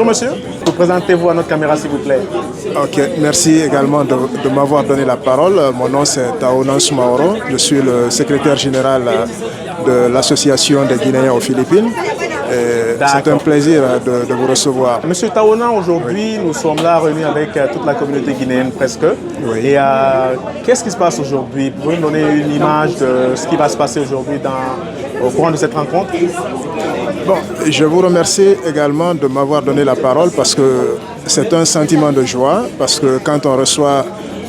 Bonjour monsieur, vous présentez-vous à notre caméra s'il vous plaît. Ok, merci également de m'avoir donné la parole. Mon nom c'est Taonan Soumaoro, je suis le secrétaire général de l'Association des Guinéens aux Philippines. C'est un plaisir de vous recevoir. Monsieur Taonan, aujourd'hui nous sommes là réunis avec toute la communauté guinéenne presque. Oui. Et qu'est-ce qui se passe aujourd'hui? Pouvez-vous nous donner une image de ce qui va se passer aujourd'hui au cours de cette rencontre? Bon, je vous remercie également de m'avoir donné la parole parce que c'est un sentiment de joie, parce que quand on reçoit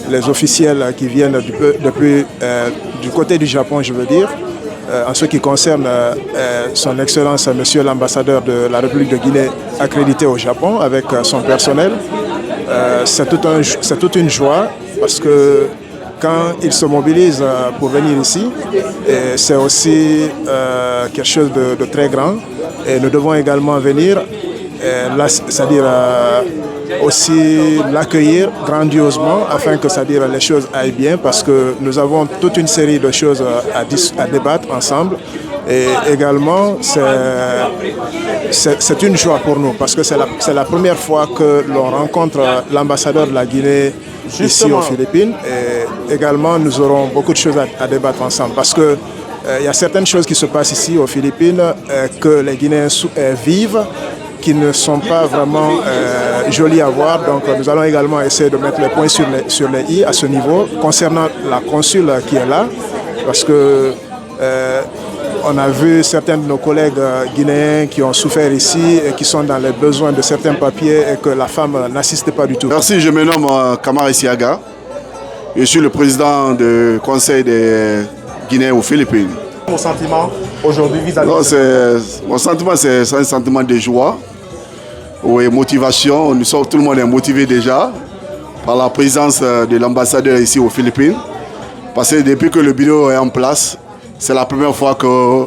les officiels qui viennent depuis du côté du Japon, je veux dire, en ce qui concerne son Excellence Monsieur l'ambassadeur de la République de Guinée accrédité au Japon avec son personnel, c'est toute une joie parce que quand il se mobilise pour venir ici, c'est aussi quelque chose de très grand. Et nous devons également venir, c'est-à-dire aussi l'accueillir grandiosement afin que c'est-à-dire les choses aillent bien parce que nous avons toute une série de choses à débattre ensemble. Et également, c'est une joie pour nous parce que c'est la première fois que l'on rencontre l'ambassadeur de la Guinée ici aux Philippines. Et également, nous aurons beaucoup de choses à débattre ensemble parce que il y a certaines choses qui se passent ici aux Philippines que les Guinéens vivent qui ne sont pas vraiment jolies à voir. Donc nous allons également essayer de mettre les points sur les i à ce niveau concernant la consul qui est là parce que on a vu certains de nos collègues guinéens qui ont souffert ici et qui sont dans les besoins de certains papiers et que la femme n'assiste pas du tout. Merci, je me nomme Kamara Isiaga. Je suis le président du Conseil des Guinéens aux Philippines. Mon sentiment aujourd'hui vis-à-vis mon sentiment, c'est un sentiment de joie et motivation. Tout le monde est motivé déjà par la présence de l'ambassadeur ici aux Philippines. Parce que depuis que le bureau est en place, c'est la première fois que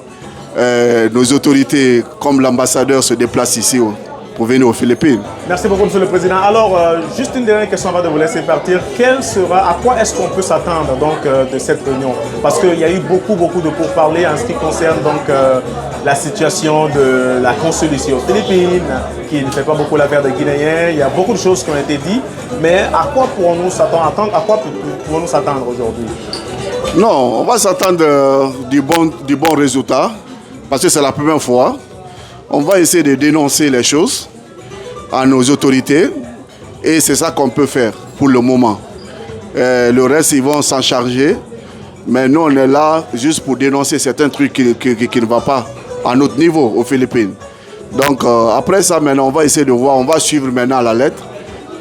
nos autorités, comme l'ambassadeur, se déplacent ici pour venir aux Philippines. Merci beaucoup, Monsieur le Président. Alors, juste une dernière question avant de vous laisser partir. À quoi est-ce qu'on peut s'attendre donc de cette réunion? Parce qu'il y a eu beaucoup de pourparlers en ce qui concerne donc la situation de la consul ici aux Philippines, qui ne fait pas beaucoup l'affaire des Guinéens. Il y a beaucoup de choses qui ont été dites, mais à quoi pourrons-nous s'attendre aujourd'hui? Non, on va s'attendre du bon résultat, parce que c'est la première fois. On va essayer de dénoncer les choses à nos autorités et c'est ça qu'on peut faire pour le moment. Le reste, ils vont s'en charger, mais nous, on est là juste pour dénoncer certains trucs qui ne vont pas à notre niveau aux Philippines. Donc, après ça, maintenant, on va essayer de voir, on va suivre maintenant à la lettre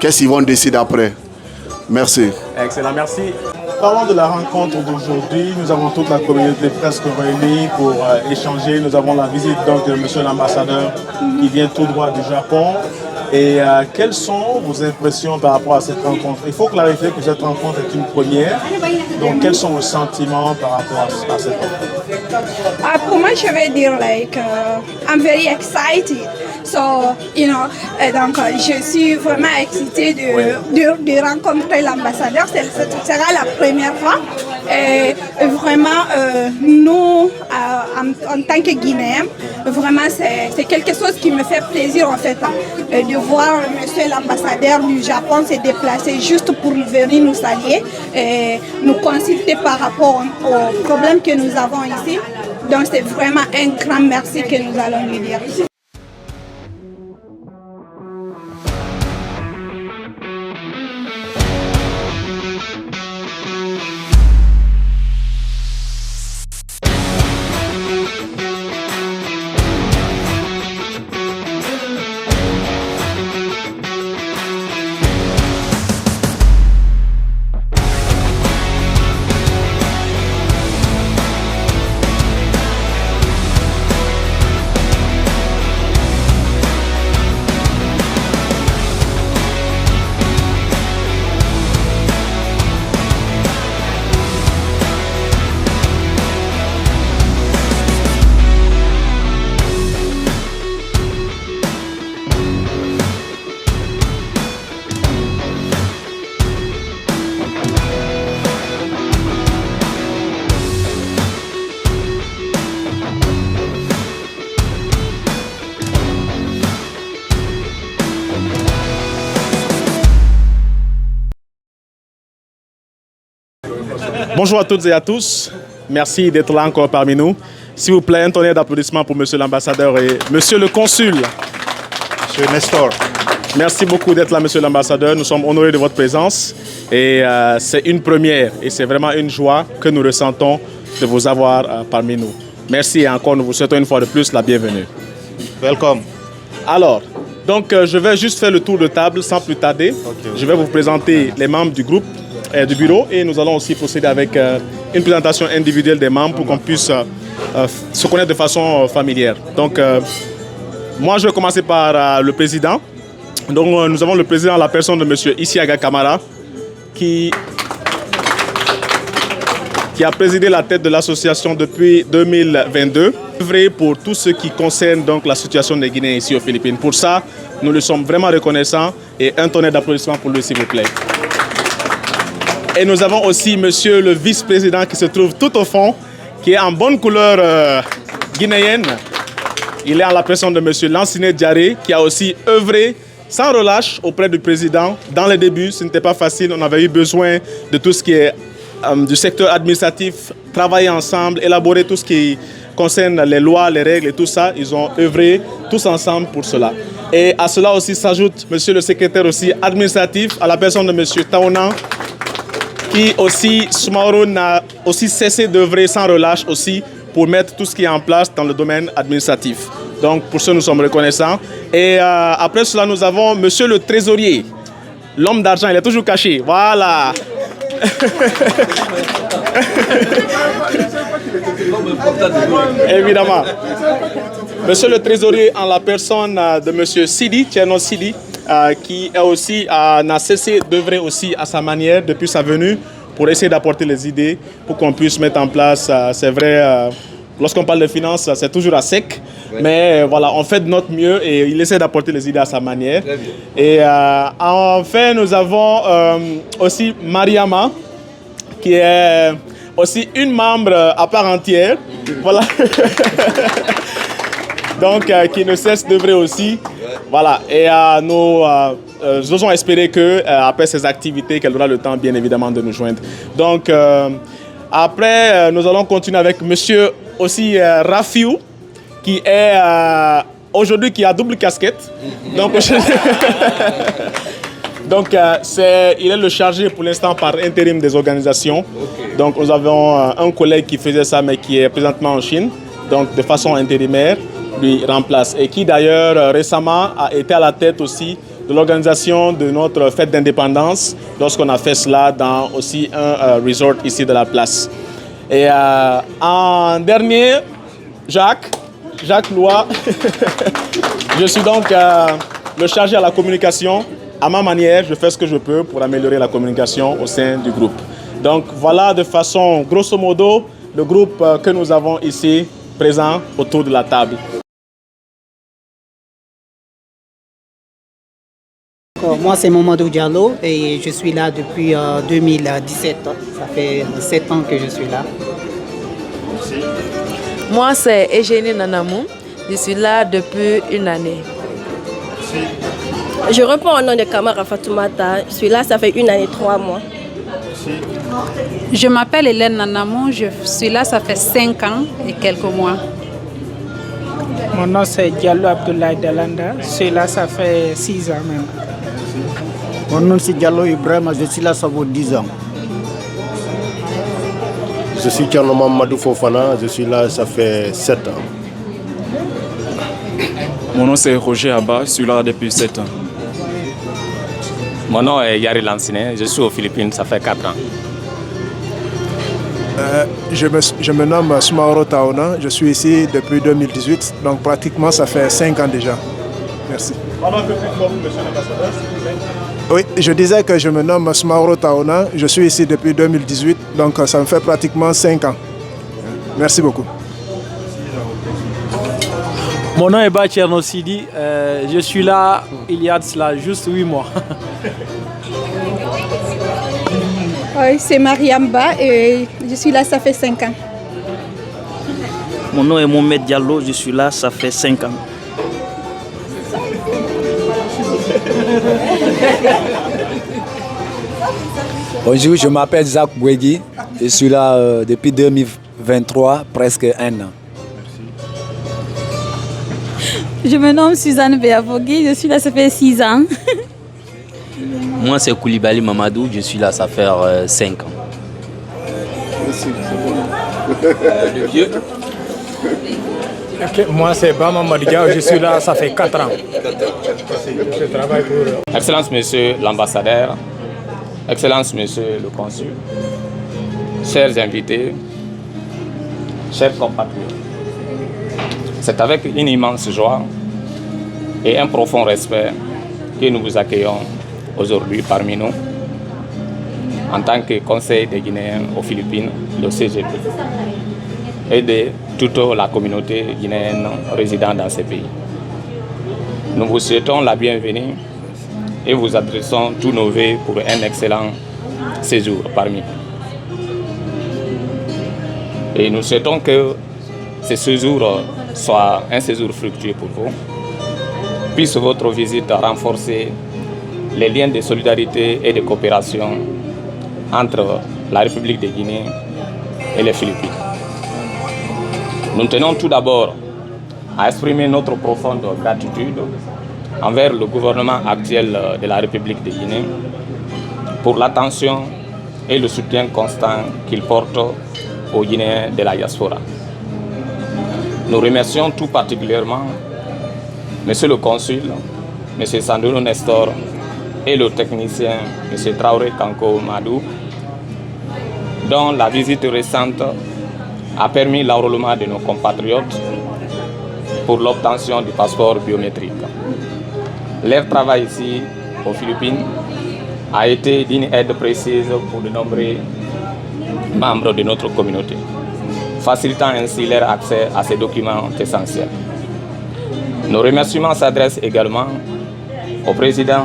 qu'est-ce qu'ils vont décider après. Merci. Excellent, merci. Parlons de la rencontre d'aujourd'hui. Nous avons toute la communauté presque réunie pour échanger. Nous avons la visite donc de monsieur l'ambassadeur qui vient tout droit du Japon. Et quelles sont vos impressions par rapport à cette rencontre? Il faut clarifier que cette rencontre est une première. Donc, quels sont vos sentiments par rapport à cette rencontre? Pour moi, je vais dire I'm very excited. So, donc je suis vraiment excitée de rencontrer l'ambassadeur. Ce sera la première fois. Et vraiment, nous, en tant que Guinéens, vraiment, c'est quelque chose qui me fait plaisir en fait, de voir monsieur l'ambassadeur du Japon se déplacer juste pour venir nous saluer et nous consulter par rapport aux problèmes que nous avons ici. Donc c'est vraiment un grand merci que nous allons lui dire. Bonjour à toutes et à tous. Merci d'être là encore parmi nous. S'il vous plaît, un tonnerre d'applaudissements pour Monsieur l'ambassadeur et Monsieur le consul. Monsieur Nestor. Merci beaucoup d'être là, Monsieur l'ambassadeur. Nous sommes honorés de votre présence et c'est une première et c'est vraiment une joie que nous ressentons de vous avoir parmi nous. Merci et encore, nous vous souhaitons une fois de plus la bienvenue. Welcome. Alors, donc je vais juste faire le tour de table sans plus tarder. Okay. Je vais vous présenter les membres du groupe du bureau et nous allons aussi procéder avec une présentation individuelle des membres pour qu'on puisse se connaître de façon familière. Donc, moi, je vais commencer par le président. Donc, nous avons le président, la personne de M. Isiaga Kamara, qui a présidé la tête de l'association depuis 2022, œuvré pour tout ce qui concerne donc la situation des Guinéens ici aux Philippines. Pour ça, nous le sommes vraiment reconnaissants et un tonnerre d'applaudissements pour lui, s'il vous plaît. Et nous avons aussi monsieur le vice-président qui se trouve tout au fond, qui est en bonne couleur guinéenne. Il est en la personne de monsieur Lanciné Diaré, qui a aussi œuvré sans relâche auprès du président. Dans les débuts, ce n'était pas facile, on avait eu besoin de tout ce qui est du secteur administratif, travailler ensemble, élaborer tout ce qui concerne les lois, les règles et tout ça. Ils ont œuvré tous ensemble pour cela. Et à cela aussi s'ajoute monsieur le secrétaire aussi administratif, à la personne de monsieur Taonan, qui aussi, Soumaoro n'a aussi cessé d'œuvrer sans relâche aussi pour mettre tout ce qui est en place dans le domaine administratif. Donc pour ça, nous sommes reconnaissants. Et après cela, nous avons monsieur le trésorier, l'homme d'argent, il est toujours caché. Voilà. Évidemment. Monsieur le trésorier, en la personne de monsieur Sidi, Tcherno Sidi, qui est aussi n'a cessé d'œuvrer aussi à sa manière depuis sa venue pour essayer d'apporter les idées pour qu'on puisse mettre en place, c'est vrai, lorsqu'on parle de finances, c'est toujours à sec, mais voilà, on fait de notre mieux et il essaie d'apporter les idées à sa manière. Et enfin, nous avons aussi Mariama, qui est aussi une membre à part entière, voilà. Donc, qui ne cesse d'œuvrer aussi. Voilà, et nous osons espérer qu'après ces activités, qu'elle aura le temps, bien évidemment, de nous joindre. Donc, après, nous allons continuer avec monsieur aussi Rafiou, qui est aujourd'hui, qui a double casquette. Donc, il est le chargé pour l'instant par intérim des organisations. Okay. Donc, nous avons un collègue qui faisait ça, mais qui est présentement en Chine, donc de façon intérimaire, lui remplace. Et qui d'ailleurs récemment a été à la tête aussi de l'organisation de notre fête d'indépendance, lorsqu'on a fait cela dans aussi un resort ici de la place. Et en dernier, Jacques Lois. Je suis donc le chargé à la communication. À ma manière, je fais ce que je peux pour améliorer la communication au sein du groupe. Donc voilà de façon, grosso modo, le groupe que nous avons ici présent autour de la table. Moi, c'est Mamadou Diallo et je suis là depuis 2017. Ça fait 7 ans que je suis là. Moi, c'est Eugénie Nanamou. Je suis là depuis 1 année. Je réponds au nom de Kamara Fatoumata. Je suis là, ça fait 1 année, 3 mois. Je m'appelle Hélène Nanamou. Je suis là, ça fait 5 ans et quelques mois. Mon nom, c'est Diallo Abdoulaye Dalanda. Je suis là, ça fait 6 ans même. Mon nom, c'est Diallo Ibrahim. Je suis là, ça vaut 10 ans. Je suis Tcherno Mamadou Fofana. Je suis là, ça fait 7 ans. Mon nom, c'est Roger Abba. Je suis là depuis 7 ans. Mon nom est Yari Lanciné, je suis aux Philippines, ça fait 4 ans. Je me nomme Soumaoro Taonan, je suis ici depuis 2018, donc pratiquement ça fait 5 ans déjà. Merci. Parlons un peu plus fort, monsieur l'ambassadeur, s'il vous plaît. Oui, je disais que je me nomme Soumaoro Taonan, je suis ici depuis 2018, donc ça me fait pratiquement 5 ans. Merci beaucoup. Mon nom est Tcherno Sidi, je suis là il y a de cela juste 8 mois. Oui, c'est Mariamba et je suis là, ça fait 5 ans. Mon nom est Mohamed Diallo, je suis là, ça fait 5 ans. Bonjour, je m'appelle Zach Bouegui. Je suis là depuis 2023, presque un an. Je me nomme Suzanne Béavogui, je suis là, ça fait 6 ans. Moi, c'est Koulibaly Mamadou, je suis là, ça fait 5 ans. Merci. Le vieux. Okay, moi, c'est Bama Madiga, je suis là, ça fait 4 ans. Je travaille pour... Excellence, monsieur l'ambassadeur, Excellence, monsieur le consul, chers invités, chers compatriotes, c'est avec une immense joie et un profond respect que nous vous accueillons aujourd'hui parmi nous en tant que Conseil des Guinéens aux Philippines, le CGP, et de toute la communauté guinéenne résidant dans ces pays. Nous vous souhaitons la bienvenue et vous adressons tous nos vœux pour un excellent séjour parmi nous. Et nous souhaitons que ce séjour soit un séjour fructueux pour vous. Puisse votre visite renforcer les liens de solidarité et de coopération entre la République de Guinée et les Philippines. Nous tenons tout d'abord à exprimer notre profonde gratitude envers le gouvernement actuel de la République de Guinée pour l'attention et le soutien constant qu'il porte aux Guinéens de la diaspora. Nous remercions tout particulièrement Monsieur le Consul, M. Sandro Nestor et le technicien M. Traoré Kanko Madou, dont la visite récente a permis l'enrôlement de nos compatriotes pour l'obtention du passeport biométrique. Leur travail ici, aux Philippines, a été d'une aide précieuse pour de nombreux membres de notre communauté, facilitant ainsi leur accès à ces documents essentiels. Nos remerciements s'adressent également au président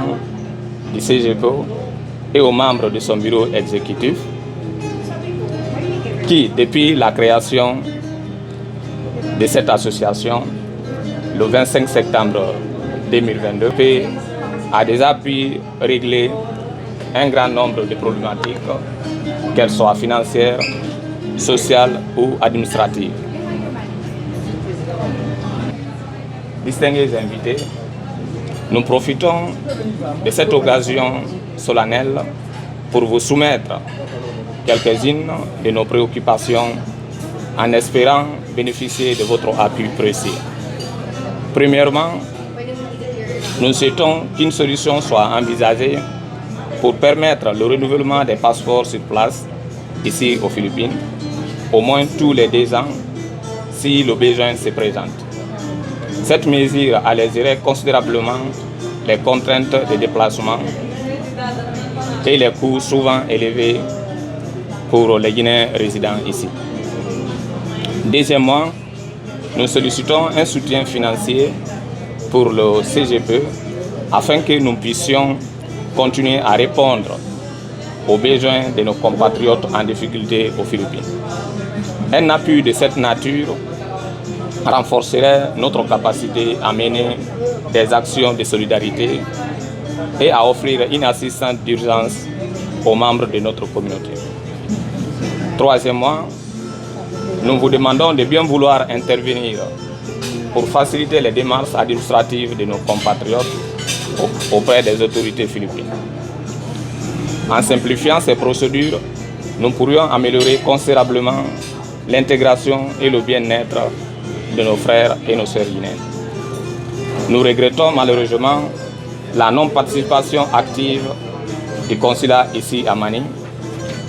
du CGPO et aux membres de son bureau exécutif qui, depuis la création de cette association, le 25 septembre 2022, a déjà pu régler un grand nombre de problématiques, qu'elles soient financières, sociales ou administratives. Distingués invités, nous profitons de cette occasion solennelle pour vous soumettre quelques-unes de nos préoccupations en espérant bénéficier de votre appui précieux. Premièrement, nous souhaitons qu'une solution soit envisagée pour permettre le renouvellement des passeports sur place, ici aux Philippines, au moins tous les 2 ans, si le besoin se présente. Cette mesure allégerait considérablement les contraintes de déplacement et les coûts souvent élevés pour les Guinéens résidant ici. Deuxièmement, nous sollicitons un soutien financier pour le CGP afin que nous puissions continuer à répondre aux besoins de nos compatriotes en difficulté aux Philippines. Un appui de cette nature renforcerait notre capacité à mener des actions de solidarité et à offrir une assistance d'urgence aux membres de notre communauté. Troisièmement, nous vous demandons de bien vouloir intervenir pour faciliter les démarches administratives de nos compatriotes auprès des autorités philippines. En simplifiant ces procédures, nous pourrions améliorer considérablement l'intégration et le bien-être de nos frères et nos sœurs guinéens. Nous regrettons malheureusement la non-participation active du consulat ici à Mani,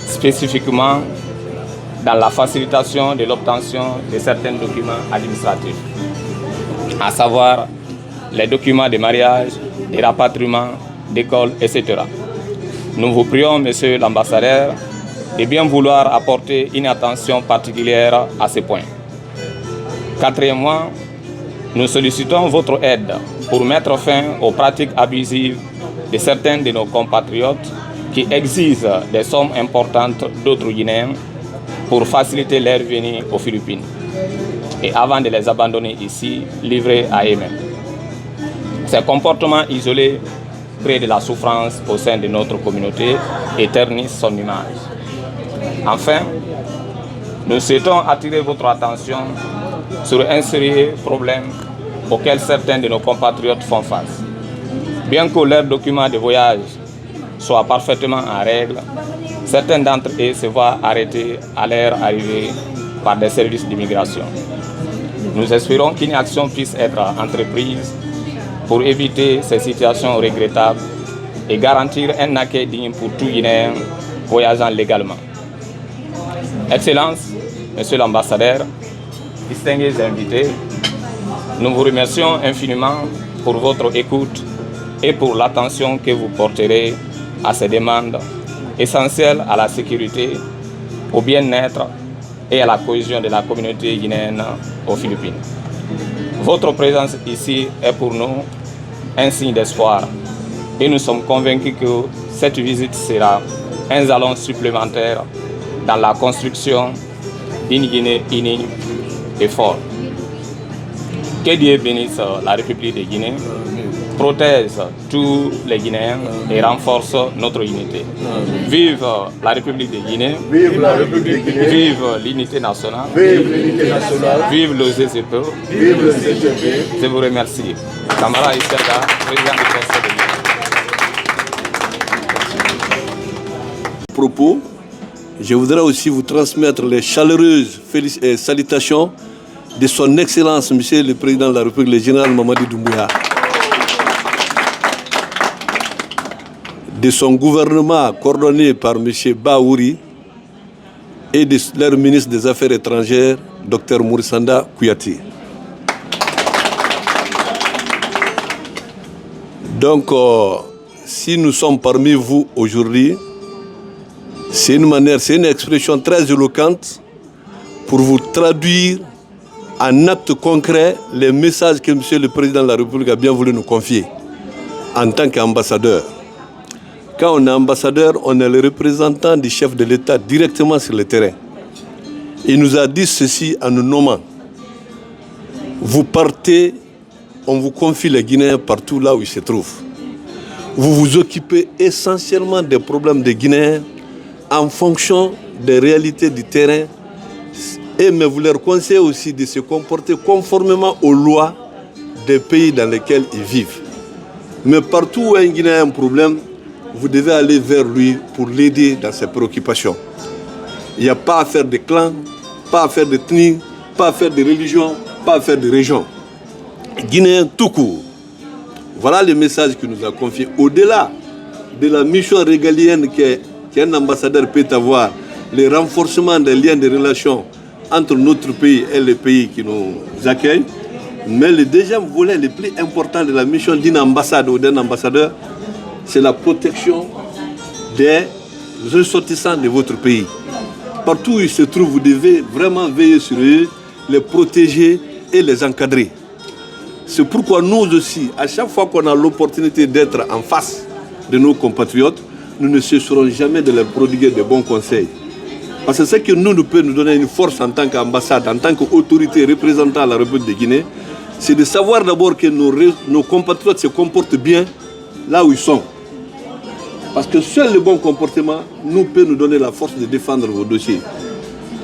spécifiquement dans la facilitation de l'obtention de certains documents administratifs, à savoir les documents de mariage, de rapatriement, d'école, etc. Nous vous prions, monsieur l'ambassadeur, de bien vouloir apporter une attention particulière à ce point. Quatrièmement, nous sollicitons votre aide pour mettre fin aux pratiques abusives de certains de nos compatriotes qui exigent des sommes importantes d'autres Guinéens pour faciliter leur venue aux Philippines et avant de les abandonner ici, livrés à eux-mêmes. Ces comportements isolés crée de la souffrance au sein de notre communauté et ternissent son image. Enfin, nous souhaitons attirer votre attention sur un sérieux problème auquel certains de nos compatriotes font face. Bien que leurs documents de voyage soient parfaitement en règle, certains d'entre eux se voient arrêtés à leur arrivée par des services d'immigration. Nous espérons qu'une action puisse être entreprise pour éviter ces situations regrettables et garantir un accueil digne pour tout Guinéen voyageant légalement. Excellences, Monsieur l'ambassadeur, distingués invités, nous vous remercions infiniment pour votre écoute et pour l'attention que vous porterez à ces demandes essentielles à la sécurité, au bien-être et à la cohésion de la communauté guinéenne aux Philippines. Votre présence ici est pour nous un signe d'espoir et nous sommes convaincus que cette visite sera un jalon supplémentaire dans la construction d'une Guinée unie et forte. Que Dieu bénisse la République de Guinée, protège tous les Guinéens et renforce notre unité. Vive la République de Guinée, vive la République de Guinée, vive l'unité nationale, vive l'unité nationale, vive le ZCP, vive le ZCP. Je vous remercie. Camara Isserda, président du Conseil de Guinée. Propos, je voudrais aussi vous transmettre les chaleureuses salutations de son Excellence, Monsieur le Président de la République, le général Mamadi Doumbouya, de son gouvernement coordonné par M. Baouri et de leur ministre des Affaires étrangères, Dr Mourisanda Kouyati. Donc, si nous sommes parmi vous aujourd'hui, c'est une expression très éloquente pour vous traduire en actes concrets les messages que M. le Président de la République a bien voulu nous confier en tant qu'ambassadeur. Quand on est ambassadeur, on est le représentant du chef de l'État directement sur le terrain. Il nous a dit ceci en nous nommant. Vous partez, on vous confie les Guinéens partout là où ils se trouvent. Vous vous occupez essentiellement des problèmes des Guinéens en fonction des réalités du terrain, mais vous leur conseillez aussi de se comporter conformément aux lois des pays dans lesquels ils vivent. Mais partout où un Guinéen a un problème, vous devez aller vers lui pour l'aider dans ses préoccupations. Il n'y a pas à faire de clans, pas à faire de thnie, pas à faire de religion, pas à faire de région. Guinéen tout court. Voilà le message qu'il nous a confié. Au-delà de la mission régalienne qu'un ambassadeur peut avoir, le renforcement des liens de relations entre notre pays et les pays qui nous accueillent. Mais le deuxième volet le plus important de la mission d'une ambassade ou d'un ambassadeur, c'est la protection des ressortissants de votre pays. Partout où ils se trouvent, vous devez vraiment veiller sur eux, les protéger et les encadrer. C'est pourquoi nous aussi, à chaque fois qu'on a l'opportunité d'être en face de nos compatriotes, nous ne cesserons jamais de leur prodiguer de bons conseils. Parce que ce que nous peut nous donner une force en tant qu'ambassade, en tant qu'autorité représentant la République de Guinée, c'est de savoir d'abord que nos compatriotes se comportent bien là où ils sont. Parce que seul le bon comportement peut nous donner la force de défendre vos dossiers.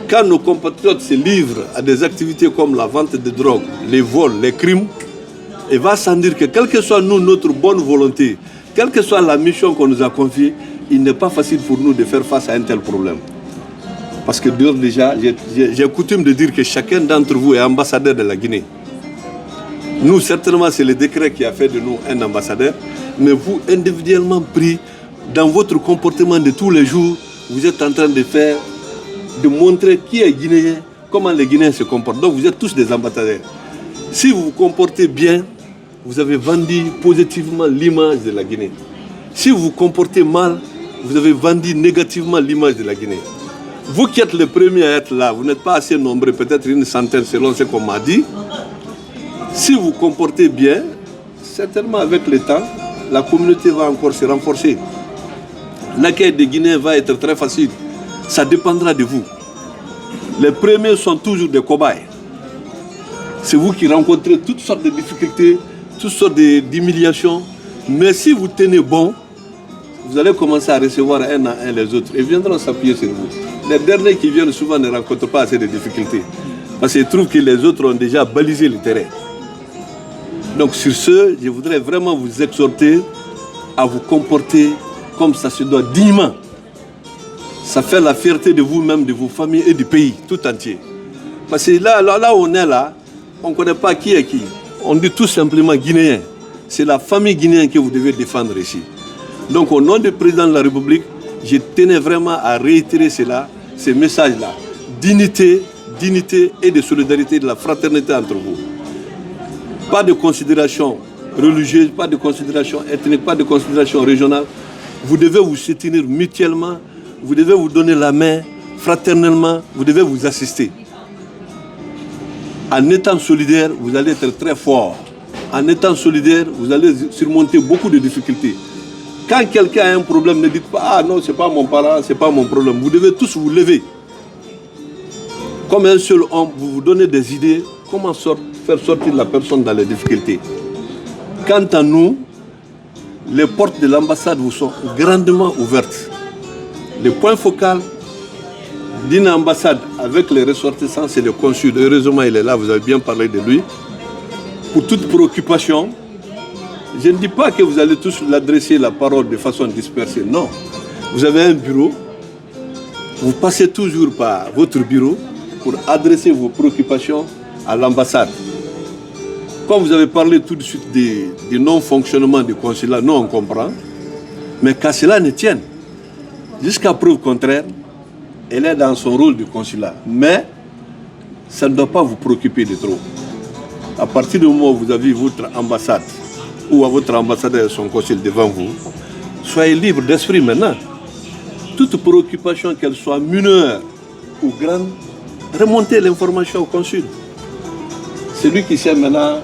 Quand nos compatriotes se livrent à des activités comme la vente de drogue, les vols, les crimes, il va sans dire que quelle que soit notre bonne volonté, quelle que soit la mission qu'on nous a confiée, il n'est pas facile pour nous de faire face à un tel problème. Parce que déjà, j'ai coutume de dire que chacun d'entre vous est ambassadeur de la Guinée. Nous, certainement, c'est le décret qui a fait de nous un ambassadeur, mais vous, individuellement pris, dans votre comportement de tous les jours, vous êtes en train de montrer qui est Guinéen, comment les Guinéens se comportent. Donc vous êtes tous des ambassadeurs. Si vous vous comportez bien, vous avez vendu positivement l'image de la Guinée. Si vous vous comportez mal, vous avez vendu négativement l'image de la Guinée. Vous qui êtes les premiers à être là, vous n'êtes pas assez nombreux, peut-être une centaine selon ce qu'on m'a dit. Si vous vous comportez bien, certainement avec le temps, la communauté va encore se renforcer. L'accueil des Guinéens va être très facile. Ça dépendra de vous. Les premiers sont toujours des cobayes. C'est vous qui rencontrez toutes sortes de difficultés, toutes sortes d'humiliations. Mais si vous tenez bon, vous allez commencer à recevoir un à un les autres et viendront s'appuyer sur vous. Les derniers qui viennent souvent ne rencontrent pas assez de difficultés parce qu'ils trouvent que les autres ont déjà balisé le terrain. Donc sur ce, je voudrais vraiment vous exhorter à vous comporter comme ça se doit dignement. Ça fait la fierté de vous-même, de vos familles et du pays tout entier. Parce que là où on est là, on ne connaît pas qui est qui. On dit tout simplement Guinéen. C'est la famille guinéenne que vous devez défendre ici. Donc au nom du président de la République, je tenais vraiment à réitérer cela, ces messages-là. Dignité et de solidarité, de la fraternité entre vous. Pas de considération religieuse, pas de considération ethnique, pas de considération régionale. Vous devez vous soutenir mutuellement, vous devez vous donner la main fraternellement, vous devez vous assister. En étant solidaire, vous allez être très fort. En étant solidaire, vous allez surmonter beaucoup de difficultés. Quand quelqu'un a un problème, ne dites pas « Ah non, ce n'est pas mon parent, ce n'est pas mon problème ». Vous devez tous vous lever. Comme un seul homme, vous vous donnez des idées, comment faire sortir la personne dans les difficultés. Quant à nous, les portes de l'ambassade vous sont grandement ouvertes. Le point focal d'une ambassade avec les ressortissants, c'est le consul. Heureusement, il est là, vous avez bien parlé de lui. Pour toute préoccupation, je ne dis pas que vous allez tous l'adresser la parole de façon dispersée, non. Vous avez un bureau, vous passez toujours par votre bureau pour adresser vos préoccupations à l'ambassade. Quand vous avez parlé tout de suite du non-fonctionnement du consulat, nous on comprend, mais qu'à cela ne tienne, jusqu'à preuve contraire, elle est dans son rôle de consulat. Mais ça ne doit pas vous préoccuper de trop. À partir du moment où vous avez votre ambassade, ou à votre ambassadeur et son consul devant vous, soyez libre d'esprit maintenant. Toute préoccupation, qu'elle soit mineure ou grande, remontez l'information au consul. C'est lui qui sait maintenant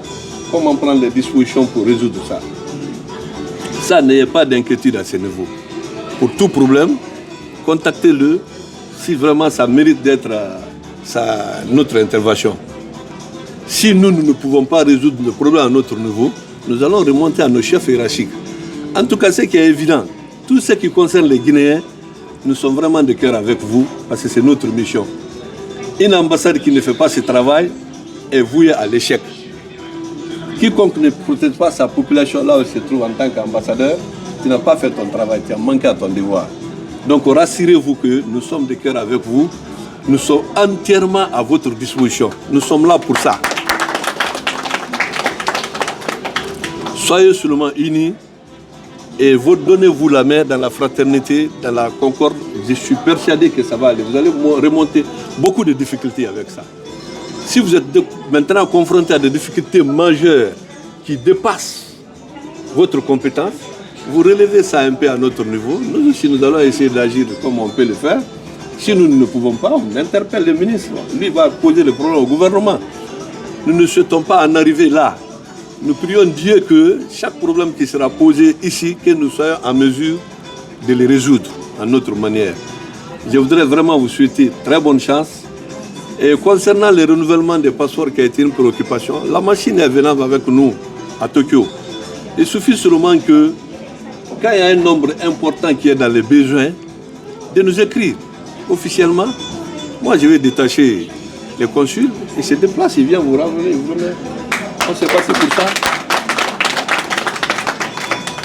comment prendre les dispositions pour résoudre ça. Ça, n'ayez pas d'inquiétude à ce niveau. Pour tout problème, contactez-le si vraiment ça mérite d'être notre intervention. Si nous ne pouvons pas résoudre le problème à notre niveau, nous allons remonter à nos chefs hiérarchiques. En tout cas, ce qui est évident, tout ce qui concerne les Guinéens, nous sommes vraiment de cœur avec vous parce que c'est notre mission. Une ambassade qui ne fait pas ce travail est vouée à l'échec. Quiconque ne protège pas sa population là où il se trouve en tant qu'ambassadeur, tu n'as pas fait ton travail, tu as manqué à ton devoir. Donc rassurez-vous que nous sommes de cœur avec vous, nous sommes entièrement à votre disposition. Nous sommes là pour ça. Soyez seulement unis et donnez-vous la main dans la fraternité, dans la concorde. Je suis persuadé que ça va aller. Vous allez remonter beaucoup de difficultés avec ça. Si vous êtes maintenant confronté à des difficultés majeures qui dépassent votre compétence, vous relevez ça un peu à notre niveau. Nous aussi, nous allons essayer d'agir comme on peut le faire. Si nous ne pouvons pas, on interpelle le ministre. Lui va poser le problème au gouvernement. Nous ne souhaitons pas en arriver là. Nous prions Dieu que chaque problème qui sera posé ici, que nous soyons en mesure de les résoudre à notre manière. Je voudrais vraiment vous souhaiter très bonne chance. Et concernant le renouvellement des passeports qui a été une préoccupation, la machine est venue avec nous à Tokyo. Il suffit seulement que, quand il y a un nombre important qui est dans les besoins, de nous écrire officiellement. Moi, je vais détacher les consuls, il se déplace, il vient vous ramener. On s'est passé pour ça.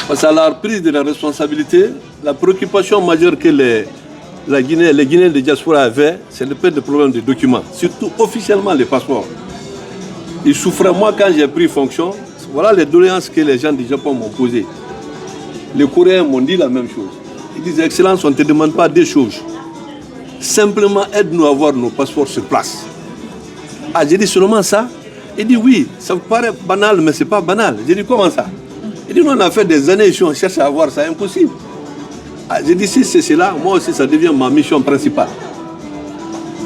Parce qu'à la prise de la responsabilité, la préoccupation majeure que les Guinéens de diaspora avaient, c'est le peu de problème de documents, surtout officiellement les passeports. Ils souffraient, moi, quand j'ai pris fonction, voilà les doléances que les gens du Japon m'ont posées. Les Coréens m'ont dit la même chose. Ils disent, Excellence, on ne te demande pas des choses. Simplement, aide-nous à avoir nos passeports sur place. Ah, j'ai dit seulement ça. Il dit, oui, ça vous paraît banal, mais ce n'est pas banal. J'ai dit, comment ça? Il dit, nous, on a fait des années ici, on cherche à avoir ça, impossible. Ah, j'ai dit, si c'est cela, moi aussi, ça devient ma mission principale.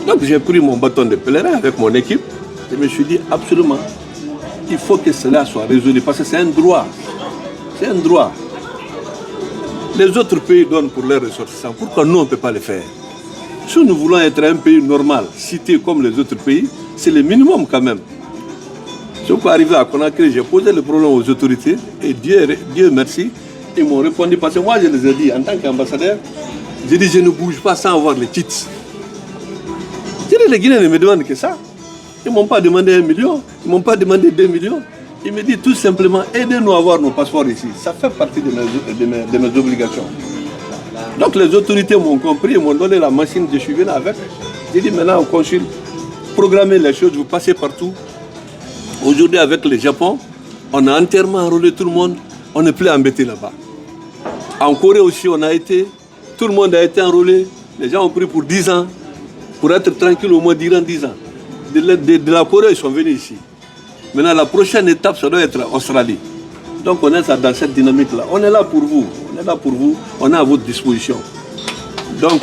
Donc, j'ai pris mon bâton de pèlerin avec mon équipe. Je me suis dit, absolument, il faut que cela soit résolu, parce que c'est un droit. C'est un droit. Les autres pays donnent pour leurs ressortissants. Pourquoi nous, on ne peut pas le faire? Si nous voulons être un pays normal, cité comme les autres pays, c'est le minimum quand même. Je suis arrivé à Conakry, j'ai posé le problème aux autorités et Dieu merci, ils m'ont répondu parce que moi je les ai dit en tant qu'ambassadeur, j'ai dit je ne bouge pas sans avoir les titres. J'ai dit les Guinéens ne me demandent que ça. Ils ne m'ont pas demandé 1 million, ils ne m'ont pas demandé 2 millions. Ils me disent tout simplement aidez-nous à avoir nos passeports ici. Ça fait partie de mes obligations. Donc les autorités m'ont compris, ils m'ont donné la machine, je suis venu avec. J'ai dit maintenant au consul, programmez les choses, vous passez partout. Aujourd'hui avec le Japon, on a entièrement enrôlé tout le monde, on n'est plus embêté là-bas. En Corée aussi on a été, tout le monde a été enrôlé, les gens ont pris pour 10 ans, pour être tranquille au moins durant 10 ans. De la Corée ils sont venus ici. Maintenant la prochaine étape ça doit être Australie. Donc on est dans cette dynamique-là. On est là pour vous, on est là pour vous, on est à votre disposition. Donc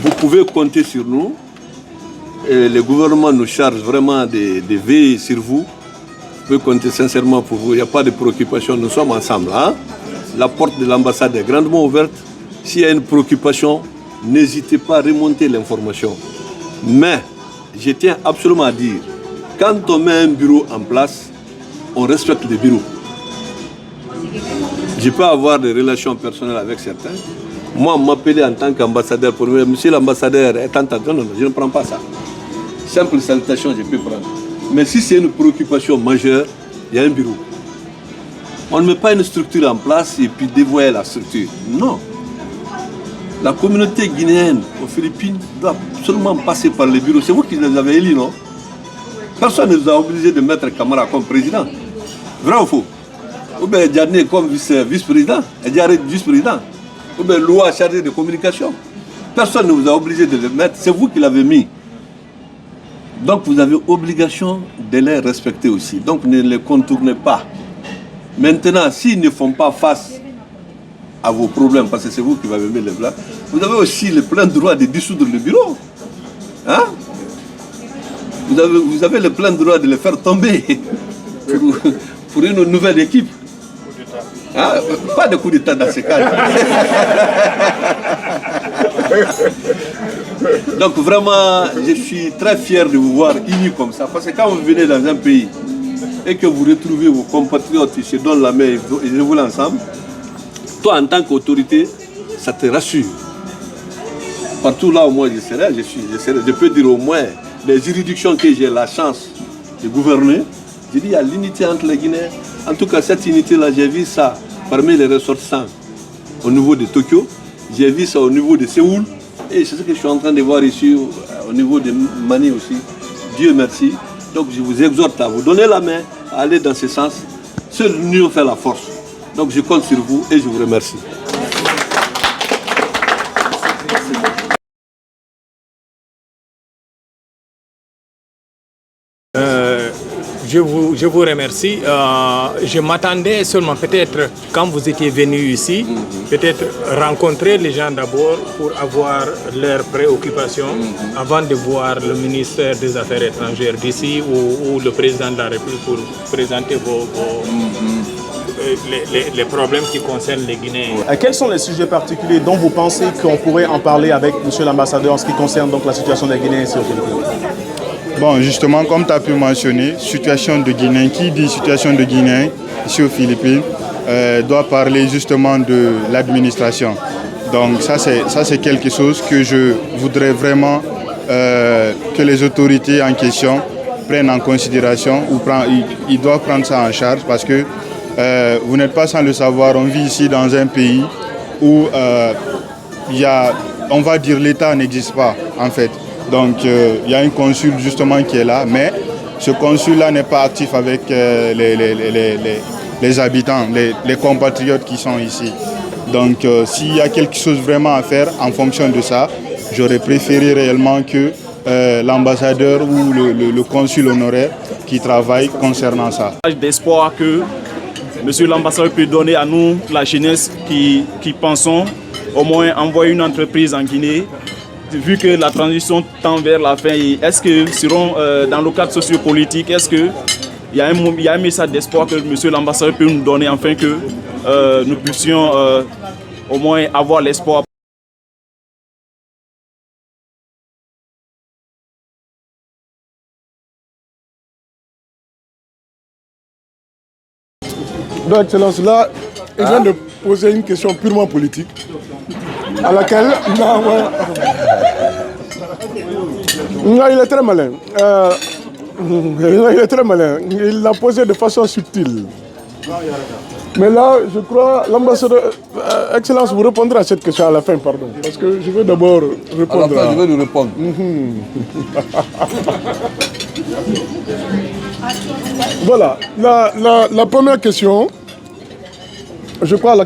vous pouvez compter sur nous. Et le gouvernement nous charge vraiment de veiller sur vous. Vous pouvez compter sincèrement pour vous. Il n'y a pas de préoccupation. Nous sommes ensemble. Hein? La porte de l'ambassade est grandement ouverte. S'il y a une préoccupation, n'hésitez pas à remonter l'information. Mais je tiens absolument à dire, quand on met un bureau en place, on respecte le bureau. Je peux avoir des relations personnelles avec certains. Moi, m'appeler en tant qu'ambassadeur pour me dire, monsieur l'ambassadeur est en train, non, je ne prends pas ça. Simple salutation, je peux prendre. Mais si c'est une préoccupation majeure, il y a un bureau. On ne met pas une structure en place et puis dévoyer la structure. Non. La communauté guinéenne aux Philippines doit absolument passer par les bureaux. C'est vous qui les avez élus, non? Personne ne nous a obligés de mettre Camara comme président. Vrai ou faux? Ou bien Diané comme vice-président, Diaré vice-président. Ou bien Loa chargé de communication. Personne ne vous a obligé de le mettre, c'est vous qui l'avez mis. Donc vous avez obligation de les respecter aussi. Donc ne les contournez pas. Maintenant, s'ils ne font pas face à vos problèmes, parce que c'est vous qui avez mis les blancs, vous avez aussi le plein droit de dissoudre le bureau. Hein? Vous avez le plein droit de les faire tomber pour une nouvelle équipe. Hein? Pas de coup d'État dans ce cas. Donc vraiment, je suis très fier de vous voir unis comme ça. Parce que quand vous venez dans un pays et que vous retrouvez vos compatriotes, ils se donnent la main et ils roulent ensemble, toi en tant qu'autorité, ça te rassure. Partout là où moi je serai, je peux dire au moins les juridictions que j'ai la chance de gouverner, je dis il y a l'unité entre les Guinéens. En tout cas, cette unité-là, j'ai vu ça parmi les ressortissants au niveau de Tokyo, j'ai vu ça au niveau de Séoul, et c'est ce que je suis en train de voir ici au niveau de Mani aussi. Dieu merci. Donc je vous exhorte à vous donner la main, à aller dans ce sens. Seule l'union fait la force. Donc je compte sur vous et je vous remercie. Je vous remercie. Je m'attendais seulement peut-être quand vous étiez venu ici, peut-être rencontrer les gens d'abord pour avoir leurs préoccupations avant de voir le ministère des Affaires étrangères d'ici ou le président de la République pour présenter les problèmes qui concernent les Guinéens. Quels sont les sujets particuliers dont vous pensez qu'on pourrait en parler avec M. l'ambassadeur en ce qui concerne donc la situation des Guinéens ici au Philippines? Bon, justement, comme tu as pu mentionner, situation de Guinéens, qui dit situation de Guinéens ici aux Philippines, doit parler justement de l'administration. Donc ça c'est quelque chose que je voudrais vraiment que les autorités en question prennent en considération ou ils doivent prendre ça en charge parce que vous n'êtes pas sans le savoir, on vit ici dans un pays où on va dire l'État n'existe pas en fait. Donc il y a un consul justement qui est là, mais ce consul-là n'est pas actif avec les habitants, les compatriotes qui sont ici. Donc s'il y a quelque chose vraiment à faire en fonction de ça, j'aurais préféré réellement que l'ambassadeur ou le consul honoraire qui travaille concernant ça. D'espoir que monsieur l'ambassadeur peut donner à nous, la jeunesse qui pensons, au moins envoyer une entreprise en Guinée. Vu que la transition tend vers la fin, est-ce que seront dans le cadre sociopolitique, est-ce qu'il y a un message d'espoir que monsieur l'ambassadeur peut nous donner afin que nous puissions au moins avoir l'espoir? Donc, Excellence, là, il vient de poser une question purement politique, à laquelle... Non, il est très malin. Il est très malin. Il l'a posé de façon subtile. Mais là, je crois, l'ambassadeur... Excellence, vous répondrez à cette question à la fin, pardon. Parce que je veux d'abord répondre. À la fin, je vais lui répondre. Voilà, la première question, je crois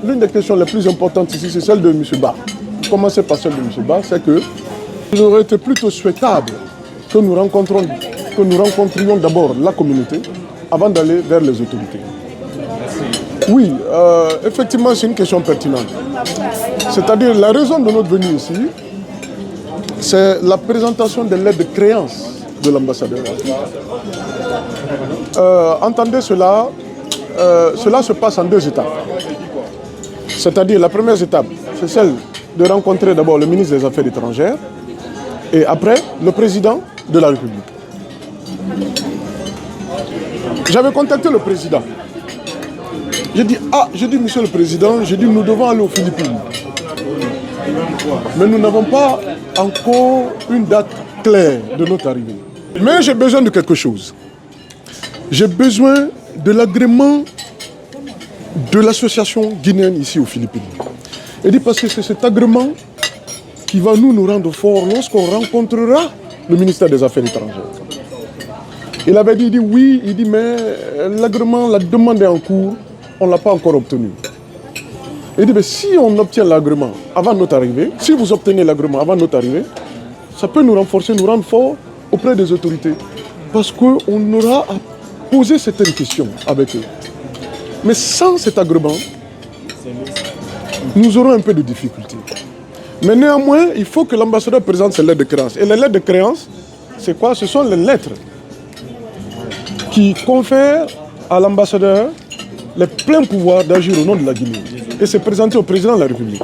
l'une des questions les plus importantes ici, c'est celle de M. Ba. Commencer par celle de M. Ba, c'est que il aurait été plutôt souhaitable que nous rencontrions d'abord la communauté avant d'aller vers les autorités. Oui, effectivement, c'est une question pertinente. C'est-à-dire, la raison de notre venue ici, c'est la présentation de l'aide de créance de l'ambassadeur. Entendez cela, cela se passe en 2 étapes. C'est-à-dire, la première étape, c'est celle de rencontrer d'abord le ministre des Affaires étrangères et après, le président de la République. J'avais contacté le président. J'ai dit, monsieur le président, nous devons aller aux Philippines. Mais nous n'avons pas encore une date claire de notre arrivée. Mais j'ai besoin de quelque chose. J'ai besoin de l'agrément de l'association guinéenne ici aux Philippines. Et dit parce que c'est cet agrément qui va nous rendre forts lorsqu'on rencontrera le ministère des Affaires étrangères. Il avait dit oui, il dit mais l'agrément, la demande est en cours, on ne l'a pas encore obtenu. Il dit mais si on obtient l'agrément avant notre arrivée, si vous obtenez l'agrément avant notre arrivée, ça peut nous renforcer, nous rendre forts auprès des autorités. Parce qu'on aura à poser certaines questions avec eux. Mais sans cet agrément, nous aurons un peu de difficultés. Mais néanmoins, il faut que l'ambassadeur présente ses lettres de créance. Et les lettres de créance, c'est quoi? Ce sont les lettres qui confèrent à l'ambassadeur les pleins pouvoirs d'agir au nom de la Guinée. Et c'est présenté au président de la République.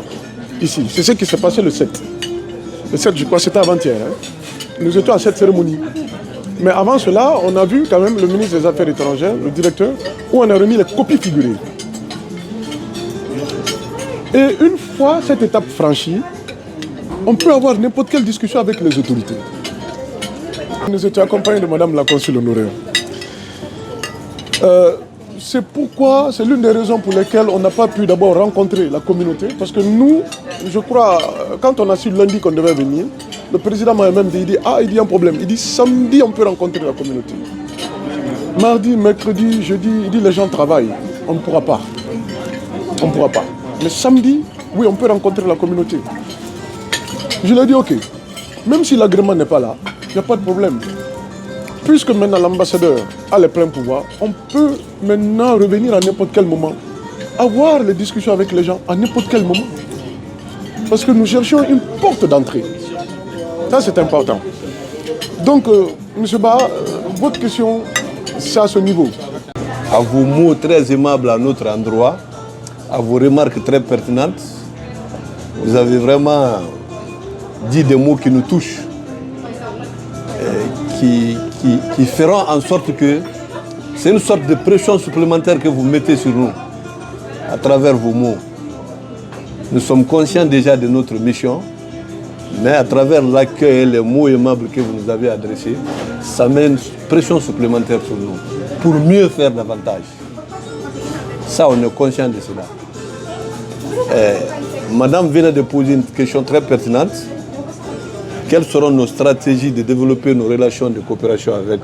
Ici, c'est ce qui s'est passé le 7. Le 7, je crois, c'était avant-hier. Nous étions à cette cérémonie. Mais avant cela, on a vu quand même le ministre des Affaires étrangères, le directeur, où on a remis les copies figurées. Et une fois cette étape franchie, on peut avoir n'importe quelle discussion avec les autorités. Nous étions accompagnés de Madame la Consul honoraire. C'est pourquoi, c'est l'une des raisons pour lesquelles on n'a pas pu d'abord rencontrer la communauté. Parce que nous, je crois, quand on a su lundi qu'on devait venir, le président m'a même dit, il y a un problème. Il dit, samedi, on peut rencontrer la communauté. Mardi, mercredi, jeudi, il dit, les gens travaillent. On ne pourra pas. On ne pourra pas. Mais samedi, oui, on peut rencontrer la communauté. Je lui ai dit, ok, même si l'agrément n'est pas là, il n'y a pas de problème. Puisque maintenant l'ambassadeur a les pleins pouvoirs, on peut maintenant revenir à n'importe quel moment, avoir les discussions avec les gens à n'importe quel moment. Parce que nous cherchons une porte d'entrée. Ça, c'est important. Donc, M. Ba, votre question, c'est à ce niveau. À vos mots très aimables à notre endroit, à vos remarques très pertinentes, vous avez vraiment dit des mots qui nous touchent, qui feront en sorte que c'est une sorte de pression supplémentaire que vous mettez sur nous à travers vos mots. Nous sommes conscients déjà de notre mission, mais à travers l'accueil et les mots aimables que vous nous avez adressés, ça met une pression supplémentaire sur nous pour mieux faire davantage. Ça, on est conscient de cela. Madame vient de poser une question très pertinente. Quelles seront nos stratégies de développer nos relations de coopération avec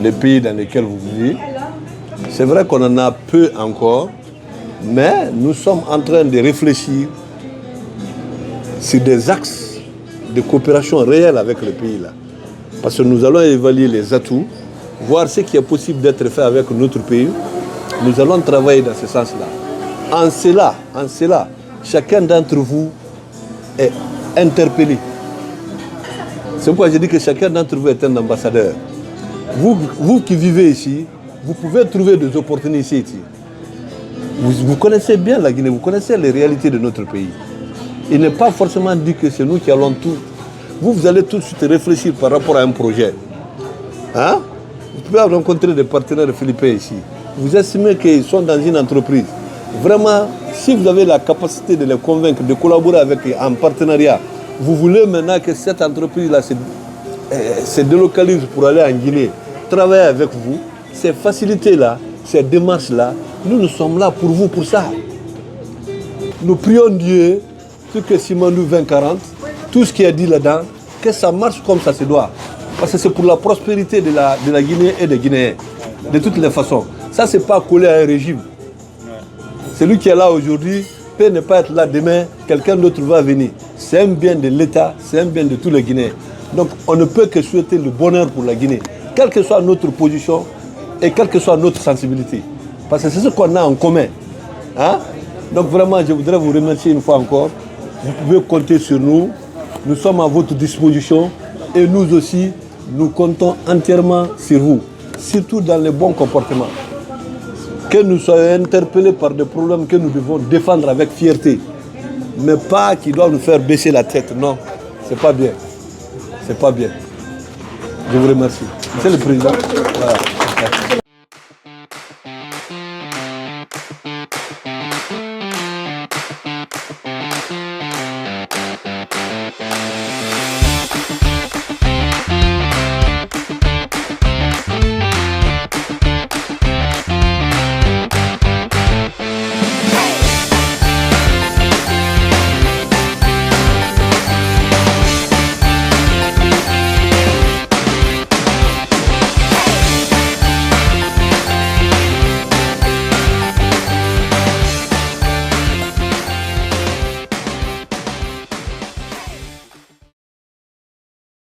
les pays dans lesquels vous vivez? C'est vrai qu'on en a peu encore, mais nous sommes en train de réfléchir sur des axes de coopération réelle avec le pays là. Parce que nous allons évaluer les atouts, voir ce qui est possible d'être fait avec notre pays. Nous allons travailler dans ce sens-là. En cela, chacun d'entre vous est interpellé. C'est pourquoi je dis que chacun d'entre vous est un ambassadeur. Vous qui vivez ici, vous pouvez trouver des opportunités ici. Vous connaissez bien la Guinée, vous connaissez les réalités de notre pays. Il n'est pas forcément dit que c'est nous qui allons tout. Vous allez tout de suite réfléchir par rapport à un projet. Hein? Vous pouvez rencontrer des partenaires philippins ici. vous estimez qu'ils sont dans une entreprise. Vraiment, si vous avez la capacité de les convaincre, de collaborer avec eux en partenariat, vous voulez maintenant que cette entreprise-là se délocalise pour aller en Guinée, travailler avec vous, ces facilités-là, ces démarches-là, nous sommes là pour vous, pour ça. Nous prions Dieu, tout que Simandou 2040, tout ce qui est dit là-dedans, que ça marche comme ça se doit. Parce que c'est pour la prospérité de la Guinée et des Guinéens, de toutes les façons. Ça, c'est pas collé à un régime. Celui qui est là aujourd'hui peut ne pas être là demain, quelqu'un d'autre va venir. C'est un bien de l'État, c'est un bien de tous les Guinéens. Donc on ne peut que souhaiter le bonheur pour la Guinée, quelle que soit notre position et quelle que soit notre sensibilité. Parce que c'est ce qu'on a en commun. Hein? Donc vraiment, je voudrais vous remercier une fois encore. Vous pouvez compter sur nous. Nous sommes à votre disposition et nous aussi, nous comptons entièrement sur vous, surtout dans les bons comportements. Que nous soyons interpellés par des problèmes que nous devons défendre avec fierté, mais pas qui doivent nous faire baisser la tête. Non, c'est pas bien. C'est pas bien. Je vous remercie. Monsieur le Président. Voilà.